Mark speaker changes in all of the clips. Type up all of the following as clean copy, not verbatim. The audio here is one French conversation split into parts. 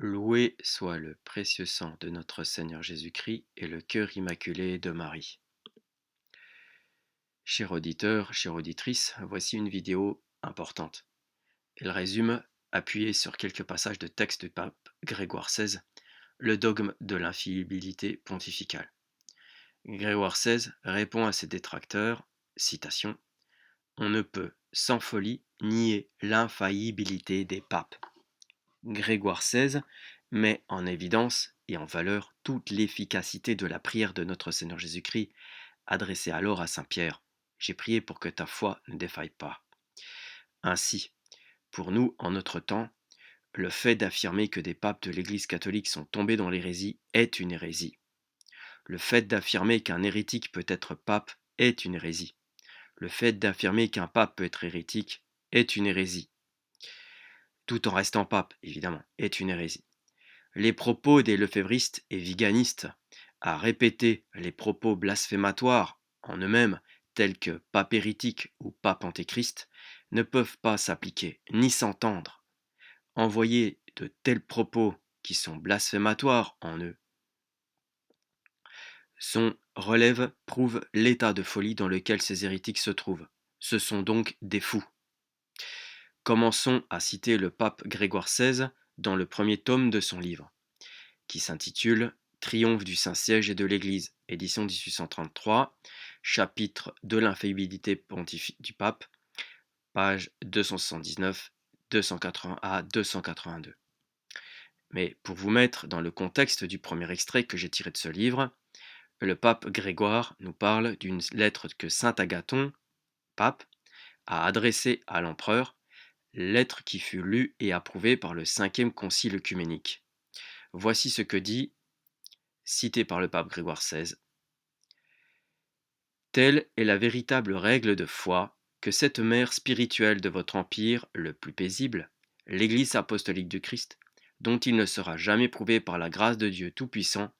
Speaker 1: Loué soit le précieux sang de notre Seigneur Jésus-Christ et le cœur immaculé de Marie. Chers auditeurs, chères auditrices, voici une vidéo importante. Elle résume, appuyée sur quelques passages de texte du pape Grégoire XVI, le dogme de l'infaillibilité pontificale. Grégoire XVI répond à ses détracteurs, citation, On ne peut, sans folie, nier l'infaillibilité des papes. Grégoire XVI met en évidence et en valeur toute l'efficacité de la prière de notre Seigneur Jésus-Christ, adressée alors à Saint Pierre. J'ai prié pour que ta foi ne défaille pas. Ainsi, pour nous, en notre temps, le fait d'affirmer que des papes de l'Église catholique sont tombés dans l'hérésie est une hérésie. Le fait d'affirmer qu'un hérétique peut être pape est une hérésie. Le fait d'affirmer qu'un pape peut être hérétique est une hérésie. Tout en restant pape, évidemment, est une hérésie. Les propos des lefévristes et viganistes à répéter les propos blasphématoires en eux-mêmes, tels que pape hérétique ou pape antéchrist, ne peuvent pas s'appliquer ni s'entendre. Envoyer de tels propos qui sont blasphématoires en eux prouvent l'état de folie dans lequel ces hérétiques se trouvent. Ce sont donc des fous. Commençons à citer le pape Grégoire XVI dans le premier tome de son livre, qui s'intitule Triomphe du Saint-Siège et de l'Église, édition 1833, chapitre de l'infaillibilité du pape, page 279, 280 à 282. Mais pour vous mettre dans le contexte du premier extrait que j'ai tiré de ce livre, le pape Grégoire nous parle d'une lettre que saint Agathon, pape, a adressée à l'empereur, lettre qui fut lue et approuvée par le 5e concile œcuménique. Voici ce que dit, cité par le pape Grégoire XVI. Telle est la véritable règle de foi que cette mère spirituelle de votre empire le plus paisible, l'Église apostolique du Christ, dont il ne sera jamais prouvé par la grâce de Dieu Tout-Puissant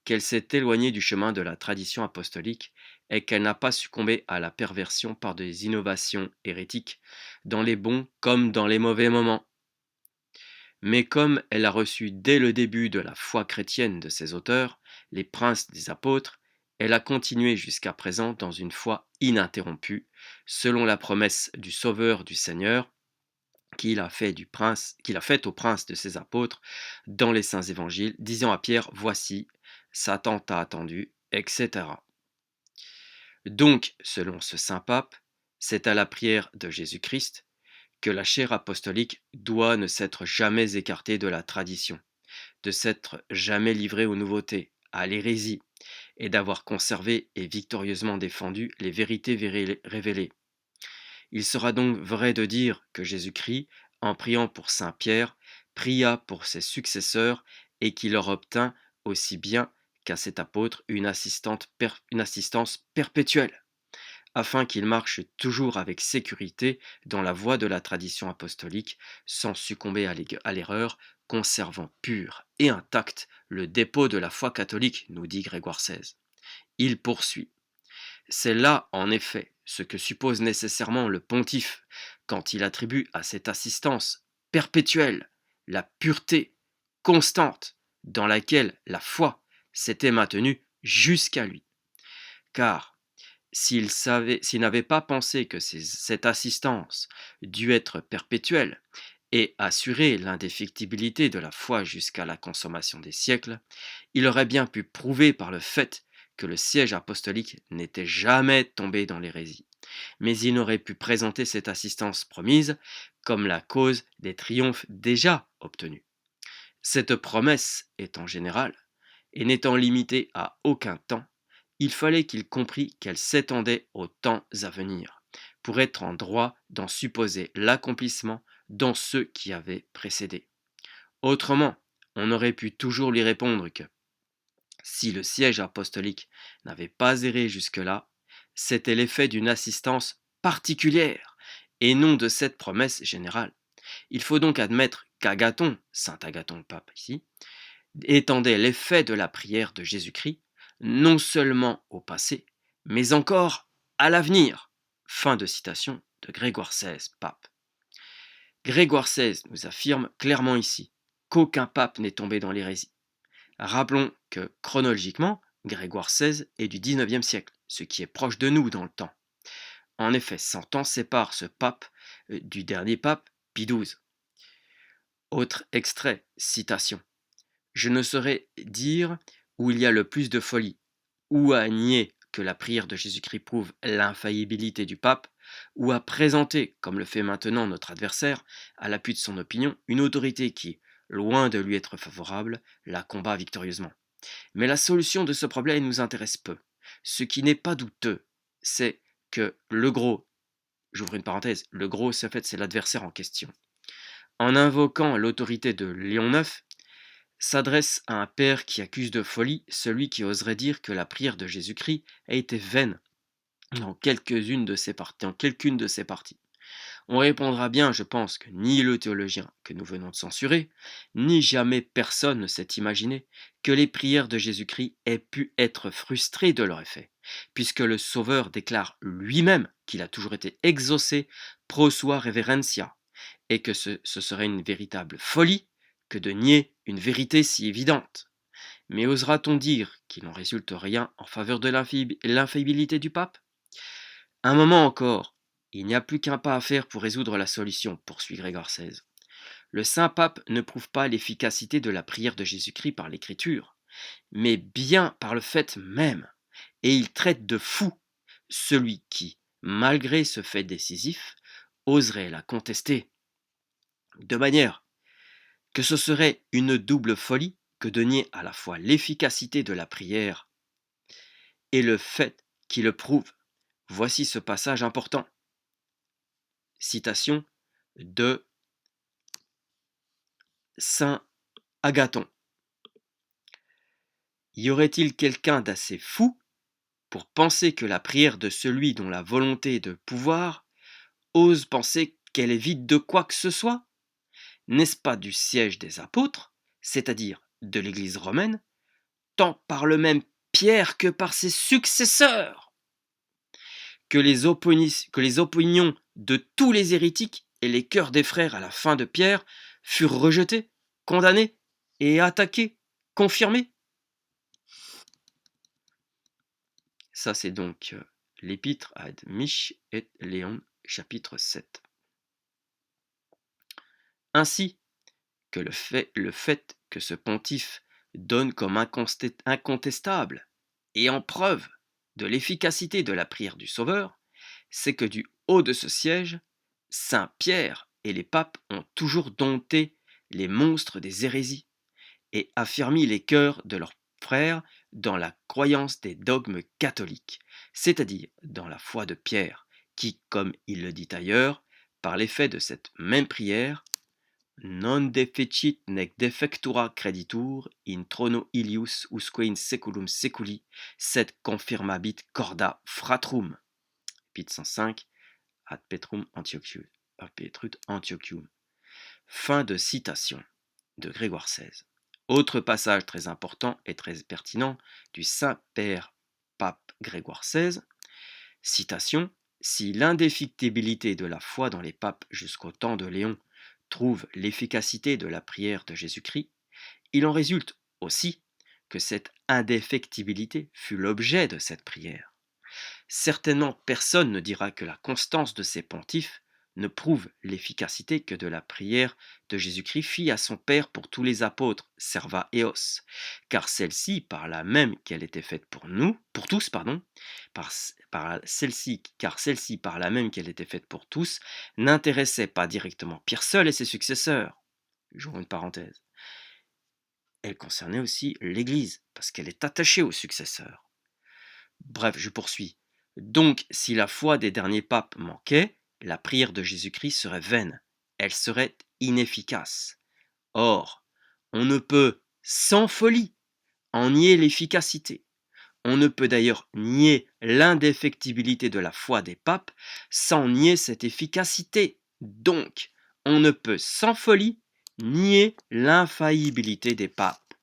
Speaker 1: qu'elle s'est éloignée du chemin de la tradition apostolique et qu'elle n'a pas succombé à la perversion par des innovations hérétiques, dans les bons comme dans les mauvais moments. Mais comme elle a reçu dès le début de la foi chrétienne de ses auteurs, les princes des apôtres, elle a continué jusqu'à présent dans une foi ininterrompue, selon la promesse du Sauveur du Seigneur qu'il a faite au prince de ses apôtres dans les saints évangiles, disant à Pierre, voici, Satan t'a attendu, etc. Donc, selon ce saint pape, c'est à la prière de Jésus-Christ que la chaire apostolique doit ne s'être jamais écartée de la tradition, de s'être jamais livrée aux nouveautés, à l'hérésie, et d'avoir conservé et victorieusement défendu les vérités révélées. Il sera donc vrai de dire que Jésus-Christ, en priant pour saint Pierre, pria pour ses successeurs et qu'il leur obtint aussi bien qu'à cet apôtre une assistance perpétuelle, afin qu'ils marchent toujours avec sécurité dans la voie de la tradition apostolique, sans succomber à l'erreur, conservant pur et intact le dépôt de la foi catholique, nous dit Grégoire XVI. Il poursuit. C'est là, en effet, ce que suppose nécessairement le pontife quand il attribue à cette assistance perpétuelle la pureté constante dans laquelle la foi s'était maintenue jusqu'à lui. Car s'il n'avait pas pensé que cette assistance dut être perpétuelle et assurer l'indéfectibilité de la foi jusqu'à la consommation des siècles, il aurait bien pu prouver par le fait que le siège apostolique n'était jamais tombé dans l'hérésie. Mais il n'aurait pu présenter cette assistance promise comme la cause des triomphes déjà obtenus. Cette promesse étant générale, et n'étant limitée à aucun temps, il fallait qu'il comprît qu'elle s'étendait aux temps à venir, pour être en droit d'en supposer l'accomplissement dans ceux qui avaient précédé. Autrement, on aurait pu toujours lui répondre que, si le siège apostolique n'avait pas erré jusque-là, c'était l'effet d'une assistance particulière, et non de cette promesse générale. Il faut donc admettre qu'Agathon, saint Agathon le pape ici, étendait l'effet de la prière de Jésus-Christ non seulement au passé, mais encore à l'avenir. Fin de citation de Grégoire XVI, pape. Grégoire XVI nous affirme clairement ici qu'aucun pape n'est tombé dans l'hérésie. Rappelons que, chronologiquement, Grégoire XVI est du XIXe siècle, ce qui est proche de nous dans le temps. En effet, 100 ans séparent ce pape du dernier pape, Pie XII. Autre extrait, citation. Je ne saurais dire où il y a le plus de folie, ou à nier que la prière de Jésus-Christ prouve l'infaillibilité du pape, ou à présenter, comme le fait maintenant notre adversaire, à l'appui de son opinion, une autorité qui, loin de lui être favorable, la combat victorieusement. Mais la solution de ce problème nous intéresse peu. Ce qui n'est pas douteux, c'est que le gros, j'ouvre une parenthèse, le gros, c'est l'adversaire en question. En invoquant l'autorité de Léon IX, s'adresse à un père qui accuse de folie celui qui oserait dire que la prière de Jésus-Christ a été vaine dans quelques-unes de ses parties. On répondra bien, je pense, que ni le théologien que nous venons de censurer, ni jamais personne ne s'est imaginé que les prières de Jésus-Christ aient pu être frustrées de leur effet, puisque le Sauveur déclare lui-même qu'il a toujours été exaucé pro sua reverentia, et que ce serait une véritable folie que de nier une vérité si évidente. Mais osera-t-on dire qu'il n'en résulte rien en faveur de l'infaillibilité du pape? Un moment encore, il n'y a plus qu'un pas à faire pour résoudre la solution, poursuit Grégoire XVI. Le saint pape ne prouve pas l'efficacité de la prière de Jésus-Christ par l'écriture, mais bien par le fait même, et il traite de fou celui qui, malgré ce fait décisif, oserait la contester. De manière que ce serait une double folie que de nier à la fois l'efficacité de la prière et le fait qui le prouve. Voici ce passage important. Citation de saint Agathon. Y aurait-il quelqu'un d'assez fou pour penser que la prière de celui dont la volonté est de pouvoir ose penser qu'elle est vide de quoi que ce soit? N'est-ce pas du siège des apôtres, c'est-à-dire de l'Église romaine, tant par le même Pierre que par ses successeurs, que les opinions de tous les hérétiques et les cœurs des frères à la fin de Pierre furent rejetés, condamnés et attaqués, confirmés? Ça, c'est donc l'épître ad Mich et Léon, chapitre 7. Ainsi que le fait que ce pontife donne comme incontestable et en preuve de l'efficacité de la prière du Sauveur, c'est que du haut de ce siège, saint Pierre et les papes ont toujours dompté les monstres des hérésies et affermi les cœurs de leurs frères dans la croyance des dogmes catholiques, c'est-à-dire dans la foi de Pierre, qui, comme il le dit ailleurs, par l'effet de cette même prière, non defecit nec defectura creditur in trono ilius usque in seculum seculi, sed confirmabit corda fratrum. Épître 105, ad Petrut Antiochium. Fin de citation de Grégoire XVI. Autre passage très important et très pertinent du Saint-Père Pape Grégoire XVI, citation, si l'indéfectibilité de la foi dans les papes jusqu'au temps de Léon trouve l'efficacité de la prière de Jésus-Christ, il en résulte aussi que cette indéfectibilité fut l'objet de cette prière. Certainement personne ne dira que la constance de ces pontifes ne prouve l'efficacité que de la prière de Jésus-Christ fit à son Père pour tous les apôtres, serva eos, car celle-ci, par la même qu'elle était faite pour nous, pour tous, car celle-ci, par la même qu'elle était faite pour tous, n'intéressait pas directement Pierre seul et ses successeurs. J'ouvre une parenthèse. Elle concernait aussi l'Église, parce qu'elle est attachée aux successeurs. Bref, je poursuis. Donc, si la foi des derniers papes manquait, la prière de Jésus-Christ serait vaine, elle serait inefficace. Or, on ne peut, sans folie, en nier l'efficacité. On ne peut d'ailleurs nier l'indéfectibilité de la foi des papes sans nier cette efficacité. Donc, on ne peut sans folie nier l'infaillibilité des papes.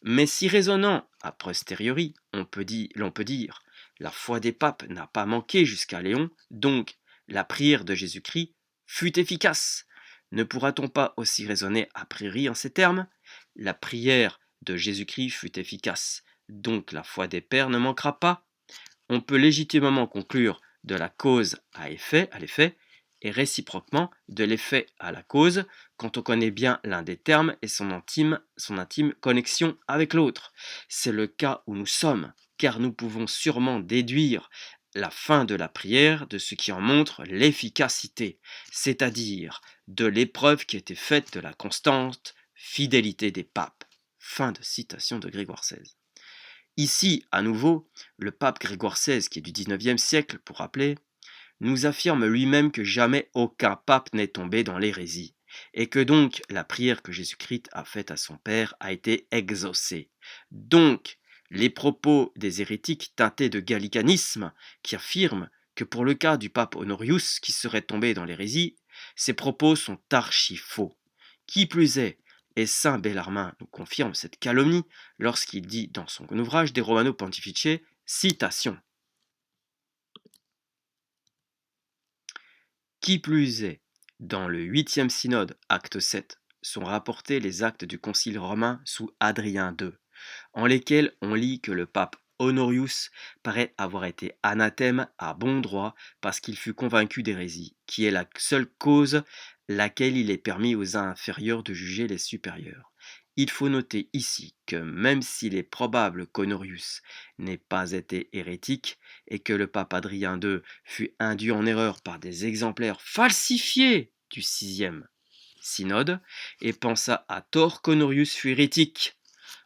Speaker 1: Mais si raisonnant a posteriori, l'on peut dire la foi des papes n'a pas manqué jusqu'à Léon, donc la prière de Jésus-Christ fut efficace. Ne pourra-t-on pas aussi raisonner a priori en ces termes? La prière de Jésus-Christ fut efficace, donc la foi des pères ne manquera pas. On peut légitimement conclure de la cause à l'effet, et réciproquement de l'effet à la cause, quand on connaît bien l'un des termes et son intime connexion avec l'autre. C'est le cas où nous sommes, car nous pouvons sûrement déduire la fin de la prière de ce qui en montre l'efficacité, c'est-à-dire de l'épreuve qui était faite de la constante fidélité des papes. Fin de citation de Grégoire XVI. Ici, à nouveau, le pape Grégoire XVI, qui est du XIXe siècle, pour rappeler, nous affirme lui-même que jamais aucun pape n'est tombé dans l'hérésie, et que donc la prière que Jésus-Christ a faite à son Père a été exaucée. Donc, les propos des hérétiques teintés de gallicanisme, qui affirment que pour le cas du pape Honorius qui serait tombé dans l'hérésie, ces propos sont archi faux. Qui plus est, et saint Bellarmin nous confirme cette calomnie lorsqu'il dit dans son ouvrage De Romano Pontifice, citation. Qui plus est, dans le 8e synode, acte 7, sont rapportés les actes du concile romain sous Adrien II, en lesquels on lit que le pape Honorius paraît avoir été anathème à bon droit parce qu'il fut convaincu d'hérésie, qui est la seule cause laquelle il est permis aux inférieurs de juger les supérieurs. Il faut noter ici que même s'il est probable qu'Honorius n'ait pas été hérétique et que le pape Adrien II fut induit en erreur par des exemplaires falsifiés du 6e synode et pensa à tort qu'Honorius fut hérétique,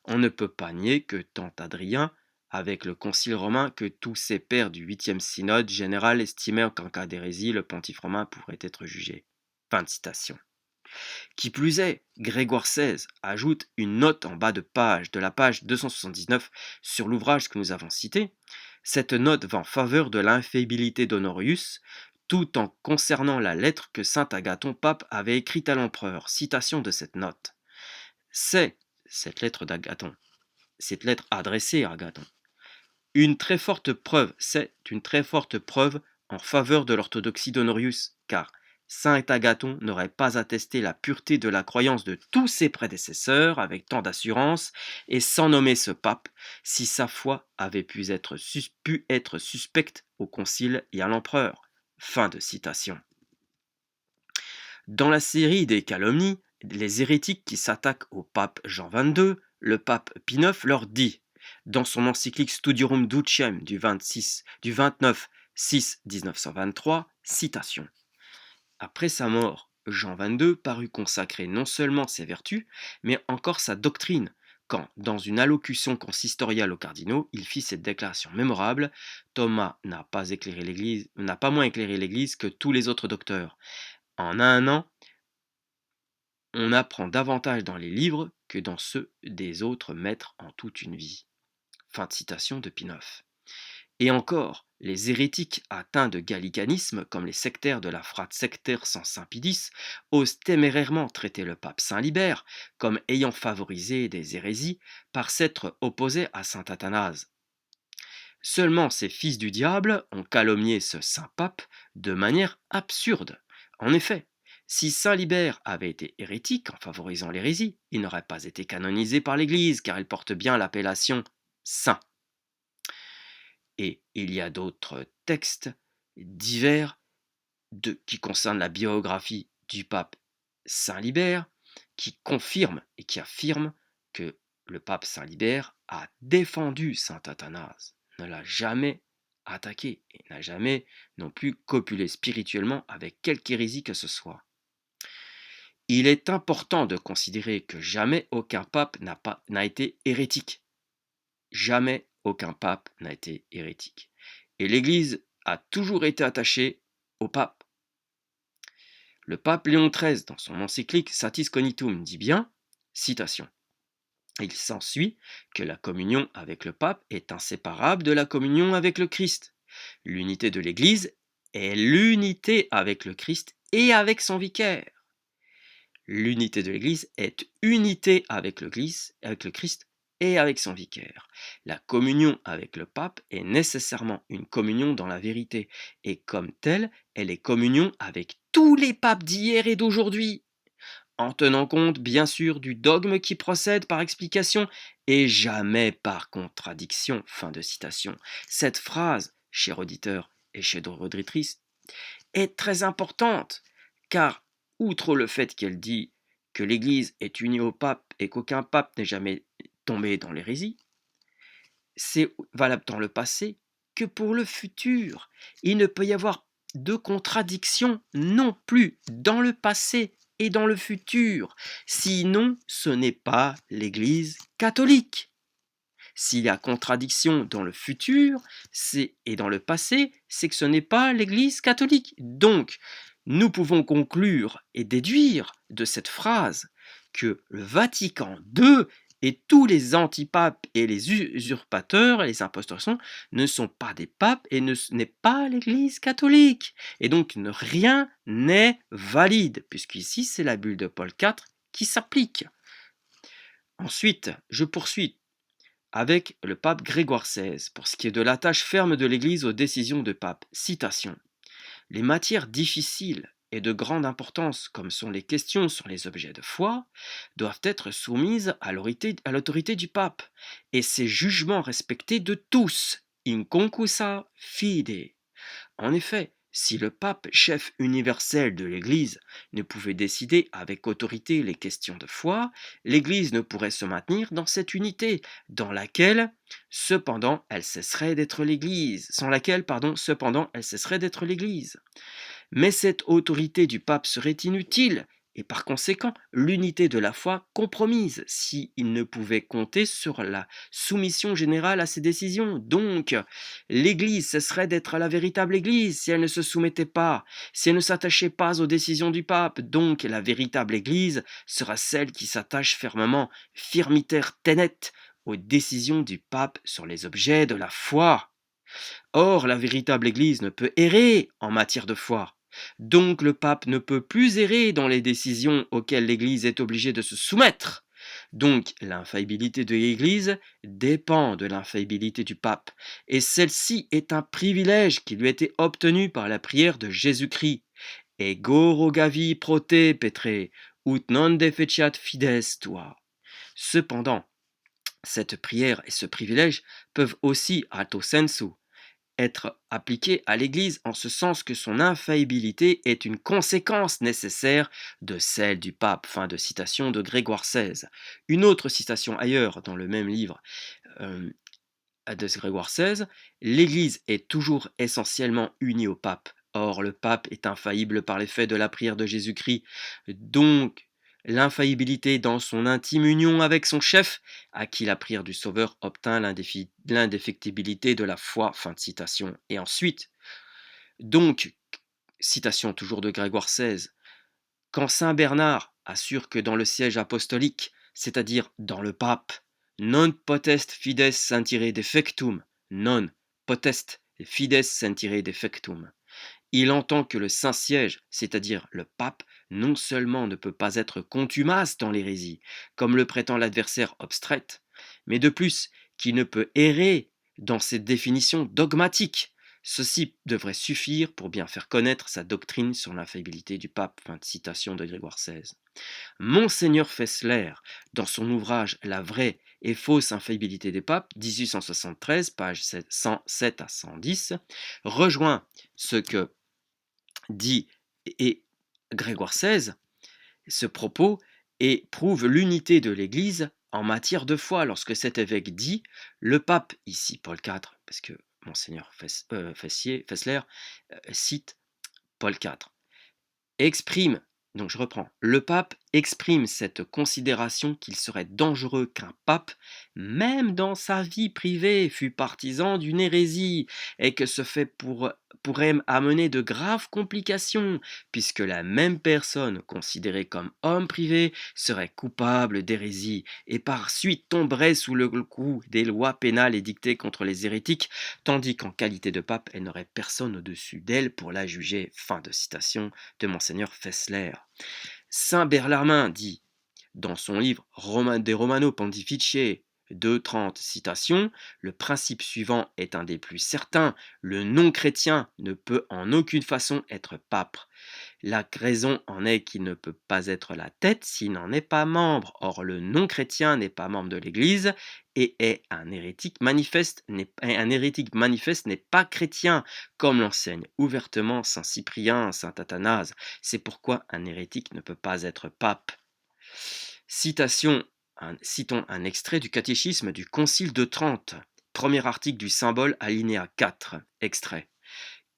Speaker 1: on ne peut pas nier que tant Adrien, avec le concile romain, que tous ses pairs du 8e synode général estimèrent qu'en cas d'hérésie, le pontife romain pourrait être jugé. Fin de citation. Qui plus est, Grégoire XVI ajoute une note en bas de la page 279 sur l'ouvrage que nous avons cité. Cette note va en faveur de l'infaillibilité d'Honorius, tout en concernant la lettre que saint Agathon pape avait écrite à l'empereur. Citation de cette note. C'est cette lettre d'Agathon, cette lettre adressée à Agathon, c'est une très forte preuve en faveur de l'orthodoxie d'Honorius, car saint Agathon n'aurait pas attesté la pureté de la croyance de tous ses prédécesseurs avec tant d'assurance et sans nommer ce pape, si sa foi avait pu être suspecte au concile et à l'empereur. Fin de citation. Dans la série des calomnies, les hérétiques qui s'attaquent au pape Jean XXII, le pape Pie IX leur dit, dans son encyclique Studiorum Ducem du 29/6/1923, citation. Après sa mort, Jean XXII parut consacrer non seulement ses vertus, mais encore sa doctrine, quand, dans une allocution consistoriale aux cardinaux, il fit cette déclaration mémorable: Thomas n'a pas moins éclairé l'Église que tous les autres docteurs. En un an, on apprend davantage dans les livres que dans ceux des autres maîtres en toute une vie. Fin de citation de Pie IX. Et encore, les hérétiques atteints de gallicanisme, comme les sectaires de la Frate Sectaire sans Saint Pie X, osent témérairement traiter le pape Saint Libère comme ayant favorisé des hérésies par s'être opposé à Saint Athanase. Seulement ces fils du diable ont calomnié ce saint pape de manière absurde. En effet, si saint Libère avait été hérétique en favorisant l'hérésie, il n'aurait pas été canonisé par l'Église, car il porte bien l'appellation saint. Et il y a d'autres textes divers qui concernent la biographie du pape saint Libère, qui confirment et qui affirment que le pape saint Libère a défendu saint Athanase, ne l'a jamais attaqué et n'a jamais non plus copulé spirituellement avec quelque hérésie que ce soit. Il est important de considérer que jamais aucun pape n'a été hérétique. Jamais aucun pape n'a été hérétique. Et l'Église a toujours été attachée au pape. Le pape Léon XIII, dans son encyclique Satis Cognitum, dit bien, citation, il s'ensuit que la communion avec le pape est inséparable de la communion avec le Christ. L'unité de l'Église est l'unité avec le Christ et avec son vicaire. L'unité de l'Église est unité avec le Christ et avec son vicaire. La communion avec le pape est nécessairement une communion dans la vérité, et comme telle, elle est communion avec tous les papes d'hier et d'aujourd'hui. en tenant compte bien sûr du dogme qui procède par explication et jamais par contradiction. Fin de citation. Cette phrase, cher auditeur et chère auditrice, est très importante, car outre le fait qu'elle dit que l'Église est unie au pape et qu'aucun pape n'est jamais tombé dans l'hérésie, c'est valable dans le passé que pour le futur. Il ne peut y avoir de contradiction non plus dans le passé et dans le futur. Sinon, ce n'est pas l'Église catholique. S'il y a contradiction dans le futur et dans le passé, c'est que ce n'est pas l'Église catholique. Donc, nous pouvons conclure et déduire de cette phrase que le Vatican II et tous les antipapes et les usurpateurs et les imposteurs ne sont pas des papes et n'est pas l'Église catholique. Et donc, rien n'est valide, puisqu'ici, c'est la bulle de Paul IV qui s'applique. Ensuite, je poursuis avec le pape Grégoire XVI, pour ce qui est de l'attache ferme de l'Église aux décisions de pape. Citation. Les matières difficiles et de grande importance, comme sont les questions sur les objets de foi, doivent être soumises à l'autorité du pape, et ses jugements respectés de tous, in concussa fide. En effet, si le pape, chef universel de l'Église, ne pouvait décider avec autorité les questions de foi, l'Église ne pourrait se maintenir dans cette unité, dans laquelle, cependant, elle cesserait d'être l'Église, sans laquelle, cependant, elle cesserait d'être l'Église. Mais cette autorité du pape serait inutile, et par conséquent l'unité de la foi compromise s'il ne pouvait compter sur la soumission générale à ses décisions. Donc, l'Église cesserait d'être la véritable Église si elle ne se soumettait pas, si elle ne s'attachait pas aux décisions du pape. Donc, la véritable Église sera celle qui s'attache fermement, firmiter tenet, aux décisions du pape sur les objets de la foi. Or, la véritable Église ne peut errer en matière de foi. Donc le pape ne peut plus errer dans les décisions auxquelles l'Église est obligée de se soumettre. Donc l'infaillibilité de l'Église dépend de l'infaillibilité du pape, et celle-ci est un privilège qui lui a été obtenu par la prière de Jésus-Christ. Ego rogavi prote petre, ut non defeciat fides tua. Cependant, cette prière et ce privilège peuvent aussi, alto sensu, être appliqué à l'Église en ce sens que son infaillibilité est une conséquence nécessaire de celle du pape. Fin de citation de Grégoire XVI. Une autre citation ailleurs dans le même livre de Grégoire XVI, l'Église est toujours essentiellement unie au pape. Or, le pape est infaillible par l'effet de la prière de Jésus-Christ. Donc, l'infaillibilité dans son intime union avec son chef, à qui la prière du Sauveur obtint l'indéfectibilité de la foi. Fin de citation. Et ensuite, donc, citation toujours de Grégoire XVI, quand saint Bernard assure que dans le siège apostolique, c'est-à-dire dans le pape, non potest fides sentire defectum, non potest fides sentire defectum, il entend que le Saint-Siège, c'est-à-dire le pape, non seulement ne peut pas être contumace dans l'hérésie, comme le prétend l'adversaire obstrète, mais de plus qu'il ne peut errer dans ses définitions dogmatiques. Ceci devrait suffire pour bien faire connaître sa doctrine sur l'infaillibilité du pape. Fin de citation de Grégoire XVI. Monseigneur Fessler, dans son ouvrage La vraie et fausse infaillibilité des papes, 1873, pages 107 à 110, rejoint ce que dit et Grégoire XVI, ce propos, et prouve l'unité de l'Église en matière de foi lorsque cet évêque dit le pape, ici Paul IV, parce que Monseigneur Fessler cite Paul IV, exprime, donc je reprends, le pape exprime cette considération qu'il serait dangereux qu'un pape, même dans sa vie privée, fût partisan d'une hérésie, et que ce fait pourrait amener de graves complications, puisque la même personne considérée comme homme privé serait coupable d'hérésie, et par suite tomberait sous le coup des lois pénales édictées contre les hérétiques, tandis qu'en qualité de pape, elle n'aurait personne au-dessus d'elle pour la juger. Fin de citation de Monseigneur Fessler. Saint Berlarmin dit, dans son livre De Romano Pontificie, 2,30. Citation: le principe suivant est un des plus certains. Le non-chrétien ne peut en aucune façon être pape. La raison en est qu'il ne peut pas être la tête s'il n'en est pas membre. Or, le non-chrétien n'est pas membre de l'Église et est un hérétique manifeste, n'est pas chrétien, comme l'enseigne ouvertement saint Cyprien, saint Athanase. C'est pourquoi un hérétique ne peut pas être pape. Citons un extrait du catéchisme du Concile de Trente, premier article du symbole alinéa 4, extrait.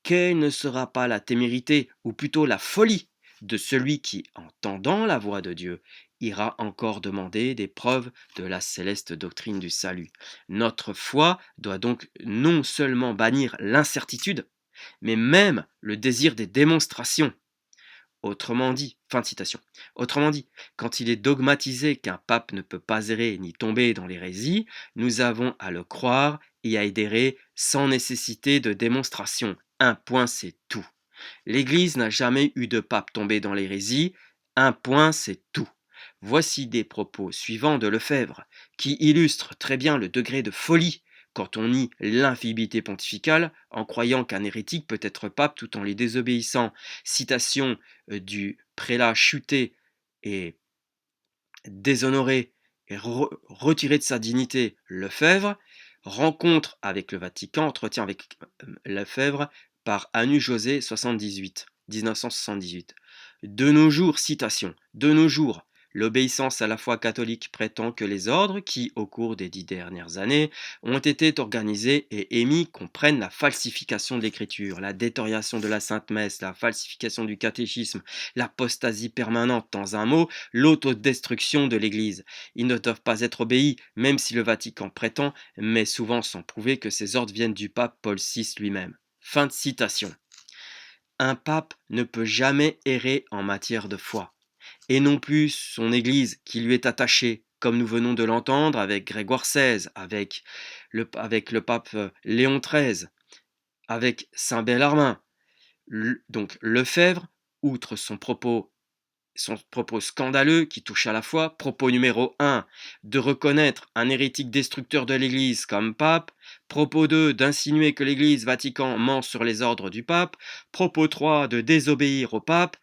Speaker 1: Quelle ne sera pas la témérité, ou plutôt la folie, de celui qui, entendant la voix de Dieu, ira encore demander des preuves de la céleste doctrine du salut. Notre foi doit donc non seulement bannir l'incertitude, mais même le désir des démonstrations. Autrement dit, fin de citation. Autrement dit, quand il est dogmatisé qu'un pape ne peut pas errer ni tomber dans l'hérésie, nous avons à le croire et à adhérer sans nécessité de démonstration. Un point, c'est tout. L'Église n'a jamais eu de pape tombé dans l'hérésie. Un point, c'est tout. Voici des propos suivants de Lefebvre, qui illustrent très bien le degré de folie quand on nie l'infaillibilité pontificale en croyant qu'un hérétique peut être pape tout en les désobéissant. Citation du prélat chuté et déshonoré et retiré de sa dignité Lefebvre, rencontre avec le Vatican, entretien avec Lefebvre par Anu José 1978. De nos jours, citation, de nos jours, l'obéissance à la foi catholique prétend que les ordres qui, au cours des 10 dernières années, ont été organisés et émis comprennent la falsification de l'écriture, la détérioration de la Sainte Messe, la falsification du catéchisme, l'apostasie permanente, dans un mot, l'autodestruction de l'Église. Ils ne doivent pas être obéis, même si le Vatican prétend, mais souvent sans prouver que ces ordres viennent du pape Paul VI lui-même. Fin de citation. Un pape ne peut jamais errer en matière de foi, et non plus son Église qui lui est attachée, comme nous venons de l'entendre avec Grégoire XVI, avec le pape Léon XIII, avec Saint Bellarmin. Donc Lefebvre, outre son propos scandaleux qui touche à la foi, propos numéro 1, de reconnaître un hérétique destructeur de l'Église comme pape, propos 2, d'insinuer que l'Église Vatican ment sur les ordres du pape, propos 3, de désobéir au pape.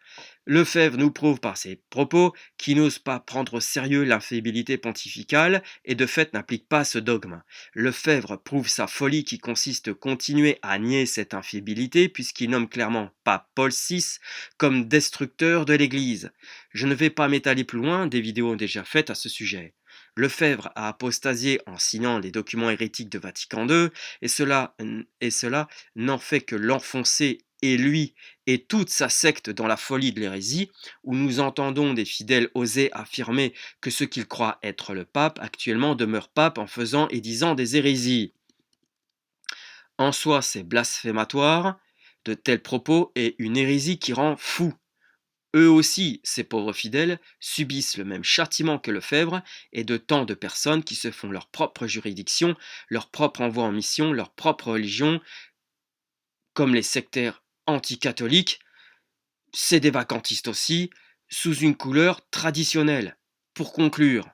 Speaker 1: Lefebvre nous prouve par ses propos qu'il n'ose pas prendre au sérieux l'infaillibilité pontificale et de fait n'applique pas ce dogme. Lefebvre prouve sa folie qui consiste à continuer à nier cette infaillibilité puisqu'il nomme clairement pape Paul VI comme destructeur de l'Église. Je ne vais pas m'étaler plus loin, des vidéos ont déjà faites à ce sujet. Lefebvre a apostasié en signant les documents hérétiques de Vatican II et cela n'en fait que l'enfoncer et lui et toute sa secte dans la folie de l'hérésie, où nous entendons des fidèles oser affirmer que ce qu'ils croient être le pape actuellement demeure pape en faisant et disant des hérésies. En soi, c'est blasphématoire de tels propos et une hérésie qui rend fou. Eux aussi, ces pauvres fidèles, subissent le même châtiment que Lefebvre et de tant de personnes qui se font leur propre juridiction, leur propre envoi en mission, leur propre religion, comme les sectaires anticatholiques. C'est des vacantistes aussi, sous une couleur traditionnelle. Pour conclure,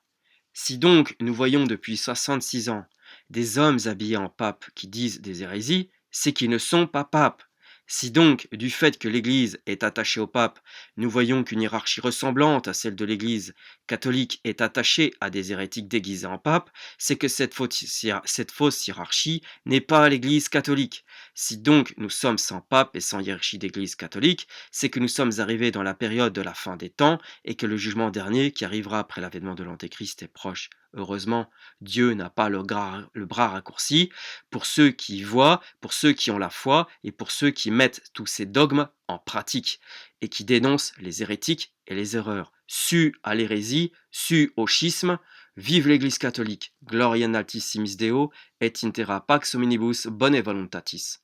Speaker 1: si donc nous voyons depuis 66 ans des hommes habillés en papes qui disent des hérésies, c'est qu'ils ne sont pas papes. Si donc, du fait que l'Église est attachée au pape, nous voyons qu'une hiérarchie ressemblante à celle de l'Église catholique est attachée à des hérétiques déguisés en pape, c'est que cette fausse hiérarchie n'est pas l'Église catholique. Si donc nous sommes sans pape et sans hiérarchie d'Église catholique, c'est que nous sommes arrivés dans la période de la fin des temps et que le jugement dernier qui arrivera après l'avènement de l'Antéchrist est proche. Heureusement, Dieu n'a pas le bras raccourci pour ceux qui y voient, pour ceux qui ont la foi et pour ceux qui mettent tous ces dogmes en pratique et qui dénoncent les hérétiques et les erreurs. Su à l'hérésie, su au schisme, vive l'Église catholique. Gloria in altissimis Deo et in terra pax hominibus bone voluntatis.